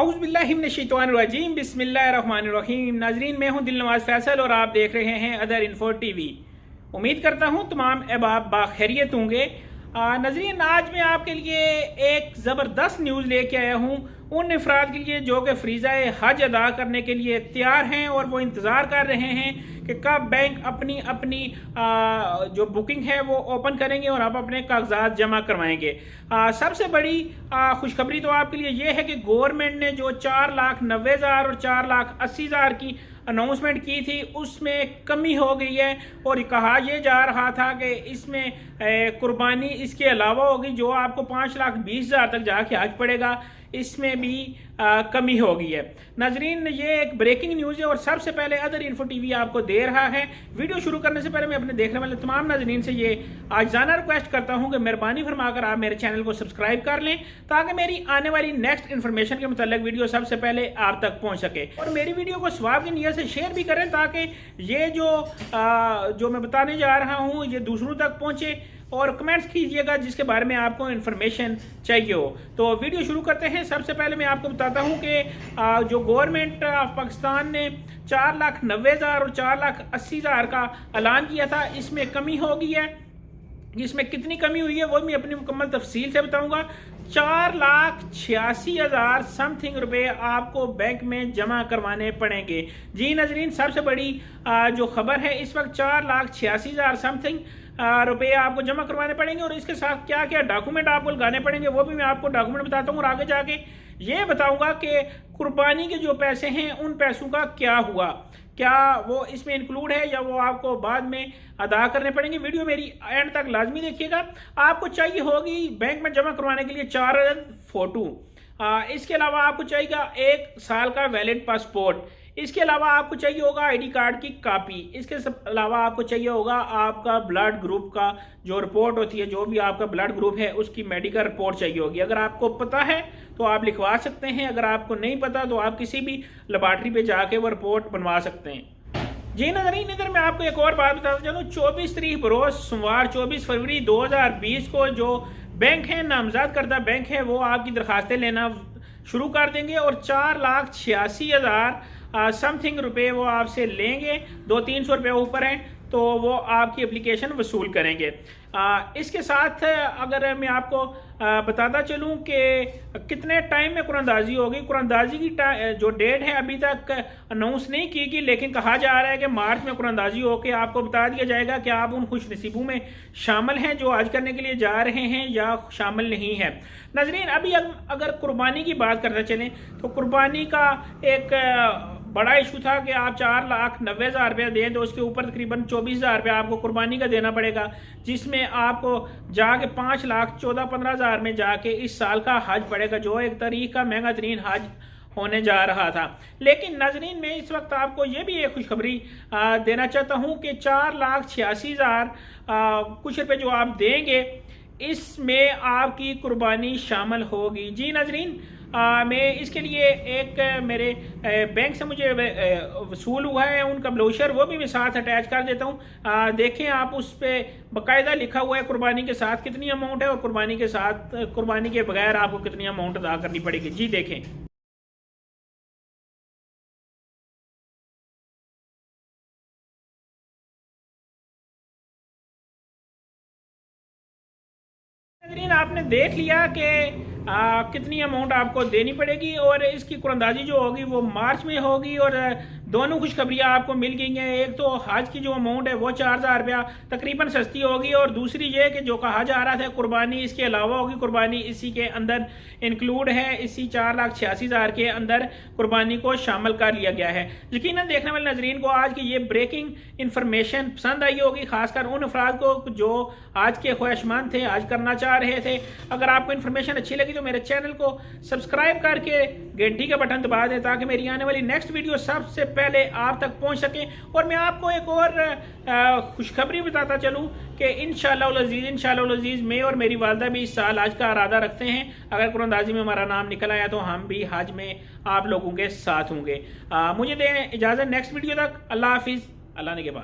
औज़ुबिल्लाहिमिनश्शैतानिर्रजीम बिस्मिल्लाहिर्रहमानिर्रहीम। नाजरीन, मैं हूं दिलनवाज फैसल और आप देख रहे हैं अदर इन्फो टीवी। उम्मीद करता हूं तमाम अहबाब बाखैरियत होंगे। नाजरीन, आज मैं आपके लिए एक ज़बरदस्त न्यूज़ लेके आया हूं उन अफराद के लिए जो कि फ़रीज़ा हज अदा करने के लिए तैयार हैं और वो इंतज़ार कर रहे हैं कि कब बैंक अपनी अपनी जो बुकिंग है वो ओपन करेंगे और आप अपने कागजात जमा करवाएंगे। सबसे बड़ी खुशखबरी तो आपके लिए ये है कि गवर्नमेंट ने जो 4,90,000 और 4,80,000 की अनाउंसमेंट की थी उसमें कमी हो गई है और कहा यह जा रहा था कि इसमें कुर्बानी इसके अलावा होगी, जो आपको 5,20,000 तक जाके हज पड़ेगा, इसमें भी कमी हो गई है। नाजरीन, ये एक ब्रेकिंग न्यूज़ है और सबसे पहले अदर इन्फो टीवी आपको दे रहा है। वीडियो शुरू करने से पहले मैं अपने देखने वाले तमाम नाजरीन से ये आजाना रिक्वेस्ट करता हूँ कि मेहरबानी फरमाकर आप मेरे चैनल को सब्सक्राइब कर लें ताकि मेरी आने वाली नेक्स्ट इन्फॉर्मेशन के मुताल्लिक वीडियो सबसे पहले आप तक पहुँच सके, और मेरी वीडियो को सवाब की नीयत से शेयर भी करें ताकि ये जो मैं बताने जा रहा हूँ ये दूसरों तक पहुँचे, और कमेंट्स कीजिएगा जिसके बारे में आपको इन्फॉर्मेशन चाहिए हो। तो वीडियो शुरू करते हैं। सबसे पहले मैं आपको बताता हूं कि जो गवर्नमेंट ऑफ पाकिस्तान ने 4,90,000 और 4,80,000 का ऐलान किया था, इसमें कमी हो गई है। इसमें कितनी कमी हुई है वो मैं अपनी मुकम्मल तफसील से बताऊंगा। 4,86,000 समथिंग रुपए आपको बैंक में जमा करवाने पड़ेंगे। जी नाजरीन, सबसे बड़ी जो खबर है इस वक्त 4,86,000 समथिंग रुपये आपको जमा करवाने पड़ेंगे, और इसके साथ क्या क्या डॉक्यूमेंट आपको लगाने पड़ेंगे वो भी मैं आपको डॉक्यूमेंट बताता हूँ, और आगे जाके ये बताऊंगा कि कुर्बानी के जो पैसे हैं उन पैसों का क्या हुआ, क्या वो इसमें इंक्लूड है या वो आपको बाद में अदा करने पड़ेंगे। वीडियो मेरी एंड तक लाजमी देखिएगा। आपको चाहिए होगी बैंक में जमा करवाने के लिए 4 अदद फोटो, इसके अलावा आपको चाहिएगा 1 साल का वैलिड पासपोर्ट, इसके अलावा आपको चाहिए होगा आईडी कार्ड की कॉपी, इसके अलावा आपको चाहिए होगा आपका ब्लड ग्रुप का जो रिपोर्ट होती है, जो भी आपका ब्लड ग्रुप है उसकी मेडिकल रिपोर्ट चाहिए होगी। अगर आपको पता है तो आप लिखवा सकते हैं, अगर आपको नहीं पता तो आप किसी भी लेबॉरेटरी पे जाके वो रिपोर्ट बनवा सकते हैं। जी नाज़रीन, इधर मैं आपको एक और बात बताता चलूँ। 24 तारीख बरोज सोमवार 24 फरवरी 2020 को जो बैंक है, नामजद करदा बैंक है, वो आपकी दरखास्तें लेना शुरू कर देंगे और 4,86,000 समथिंग रुपए वो आपसे लेंगे। 200-300 रुपये ऊपर हैं तो वो आपकी एप्लीकेशन वसूल करेंगे। इसके साथ अगर मैं आपको बताता चलूं कि कितने टाइम में कुरानदाजी होगी। कुरानदाजी की जो डेट है अभी तक अनाउंस नहीं की गई, लेकिन कहा जा रहा है कि मार्च में कुरानदाजी होकर आपको बता दिया जाएगा कि आप उन खुश नसीबों में शामिल हैं जो हज करने के लिए जा रहे हैं या शामिल नहीं है। नाजरीन, अभी अगर कुर्बानी की बात करते चलें तो कुर्बानी का एक बड़ा इशू था कि आप 4,90,000 रुपया दें तो उसके ऊपर तकरीबन 24,000 रुपया आपको कुर्बानी का देना पड़ेगा, जिसमें आपको जाके 5,14,15,000 में जाके इस साल का हज पड़ेगा, जो एक तारीख का महंगा तरीन हज होने जा रहा था। लेकिन नाजरीन, मैं इस वक्त आपको ये भी एक खुशखबरी देना चाहता हूँ कि 4,86,000 कुछ रुपये जो आप देंगे इसमें आपकी कुर्बानी शामिल होगी। जी नाजरीन, मैं इसके लिए एक मेरे बैंक से मुझे वसूल हुआ है उनका ब्रोशर, वो भी मैं साथ अटैच कर देता हूँ। देखें आप, उस पर बाकायदा लिखा हुआ है कुर्बानी के साथ कितनी अमाउंट है और कुर्बानी के साथ कुर्बानी के बगैर आपको कितनी अमाउंट अदा करनी पड़ेगी। जी देखें। आपने देख लिया कि कितनी अमाउंट आपको देनी पड़ेगी, और इसकी कुरानदाजी जो होगी वो मार्च में होगी, और दोनों खुशखबरियाँ आपको मिल गई हैं। एक तो हज की जो अमाउंट है वो 4,000 रुपया तकरीबन सस्ती होगी, और दूसरी ये कि जो कहा जा रहा था कुर्बानी इसके अलावा होगी, कुर्बानी इसी के अंदर इंक्लूड है, इसी 4,86,000 के अंदर कुर्बानी को शामिल कर लिया गया है। यकीनन देखने वाले नजरीन को आज की ये ब्रेकिंग इन्फॉर्मेशन पसंद आई होगी, खासकर उन अफराद को जो आज के ख्वाहिशमंद थे, आज करना चाह रहे थे। अगर आपको इन्फॉर्मेशन अच्छी लगी तो मेरे चैनल को सब्सक्राइब करके घंटी का बटन दबा दें ताकि मेरी आने वाली नेक्स्ट वीडियो सबसे पहले आप तक पहुंच सके। और मैं आपको एक और खुशखबरी बताता चलूं कि इंशाअल्लाह अज़ीज़ मैं और मेरी वालदा भी इस साल हज का इरादा रखते हैं। अगर कुरानदाजी में हमारा नाम निकल आया तो हम भी हज में आप लोगों के साथ होंगे। मुझे दें इजाज़त नेक्स्ट वीडियो तक। अल्लाह हाफिज़। अल्लाह ने के बाद।